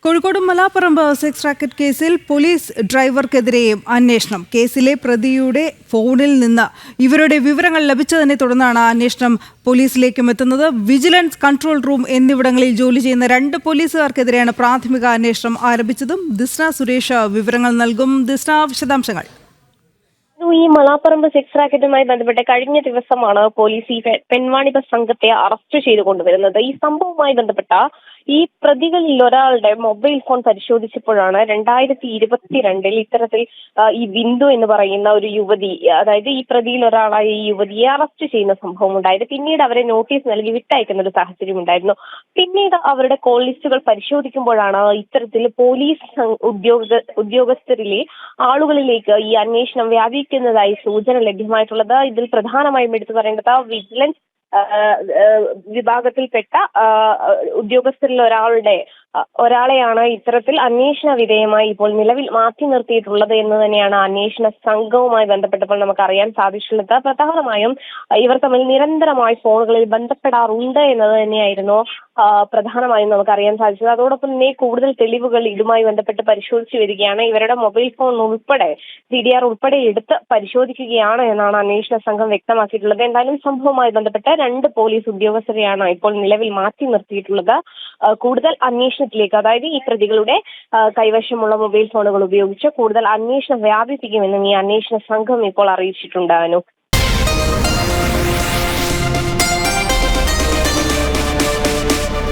Kozhikode Malaparamba sex racket കേസിൽ police ഡ്രൈവർക്കെതിരെയും അന്വേഷണം. കേസിലെ പ്രതിയുടെ ഫോണിൽ നിന്ന് ഇവരുടെ വിവരങ്ങൾ ലഭിച്ചതിനെ തുടർന്നാണ് അന്വേഷണം പോലീസിലേക്കും എത്തുന്നത്. വിജിലൻസ്, കൺട്രോൾ റൂം എന്നിവിടങ്ങളിൽ ജോലി ചെയ്യുന്ന 2 പോലീസുകാർക്കെതിരെയാണ് പ്രാഥമിക അന്വേഷണം ആരംഭിച്ചതും. ദിസ്ന സുരേഷ് വിവരങ്ങൾ നൽകും. ദിസ്ന, വിശദാംശങ്ങൾ. ഈ മലാപ്പറമ്പ് സെക്സ് റാക്കറ്റുമായി ബന്ധപ്പെട്ട് കഴിഞ്ഞ ദിവസമാണ് പോലീസ് ഈ പെൺവാണിഭ സംഘത്തെ അറസ്റ്റ് ചെയ്ത് കൊണ്ടുവരുന്നത്. ഈ സംഭവവുമായി ബന്ധപ്പെട്ട ഈ പ്രതികളിൽ ഒരാളുടെ മൊബൈൽ ഫോൺ പരിശോധിച്ചപ്പോഴാണ് 2022 ഇത്തരത്തിൽ ഈ ബിന്ദു എന്ന് പറയുന്ന ഒരു യുവതി, അതായത് ഈ പ്രതിയിൽ ഒരാളായ ഈ യുവതിയെ അറസ്റ്റ് ചെയ്യുന്ന സംഭവം ഉണ്ടായത്. പിന്നീട് അവരെ നോട്ടീസ് നൽകി വിട്ടയക്കുന്ന ഒരു സാഹചര്യം ഉണ്ടായിരുന്നു. പിന്നീട് അവരുടെ കോൾ ലിസ്റ്റുകൾ പരിശോധിക്കുമ്പോഴാണ് ഇത്തരത്തിൽ പോലീസ് ഉദ്യോഗസ്ഥരിലെ ആളുകളിലേക്ക് ഈ അന്വേഷണം വ്യാപിക്കുന്നതായി സൂചന ലഭ്യമായിട്ടുള്ളത്. ഇതിൽ പ്രധാനമായും എടുത്തു പറയേണ്ടത് വിജിലൻസ് വിഭാഗത്തിൽപ്പെട്ട ഉദ്യോഗസ്ഥരിൽ ഒരാളെയാണ് ഇത്തരത്തിൽ അന്വേഷണ വിധേയമായി ഇപ്പോൾ നിലവിൽ മാറ്റി നിർത്തിയിട്ടുള്ളത് എന്ന് തന്നെയാണ് അന്വേഷണ സംഘവുമായി ബന്ധപ്പെട്ടപ്പോൾ നമുക്ക് അറിയാൻ സാധിച്ചിട്ടുള്ളത്. പ്രധാനമായും ഇവർ തമ്മിൽ നിരന്തരമായി ഫോണുകളിൽ ബന്ധപ്പെടാറുണ്ട് എന്നത് തന്നെയായിരുന്നു പ്രധാനമായും നമുക്ക് അറിയാൻ സാധിച്ചത്. അതോടൊപ്പം തന്നെ കൂടുതൽ തെളിവുകൾ ഇതുമായി ബന്ധപ്പെട്ട് പരിശോധിച്ചു വരികയാണ്. ഇവരുടെ മൊബൈൽ ഫോൺ ഉൾപ്പെടെ CDR ഉൾപ്പെടെ എടുത്ത് പരിശോധിക്കുകയാണ് എന്നാണ് അന്വേഷണ സംഘം വ്യക്തമാക്കിയിട്ടുള്ളത്. എന്തായാലും സംഭവവുമായി ബന്ധപ്പെട്ട് 2 പോലീസ് ഉദ്യോഗസ്ഥരെയാണ് ഇപ്പോൾ നിലവിൽ മാറ്റി നിർത്തിയിട്ടുള്ളത്. കൂടുതൽ അന്വേഷണത്തിലേക്ക്, അതായത് ഈ പ്രതികളുടെ കൈവശമുള്ള മൊബൈൽ ഫോണുകൾ ഉപയോഗിച്ച് കൂടുതൽ അന്വേഷണം വ്യാപിപ്പിക്കുമെന്നും ഈ അന്വേഷണ സംഘം ഇപ്പോൾ അറിയിച്ചിട്ടുണ്ട്.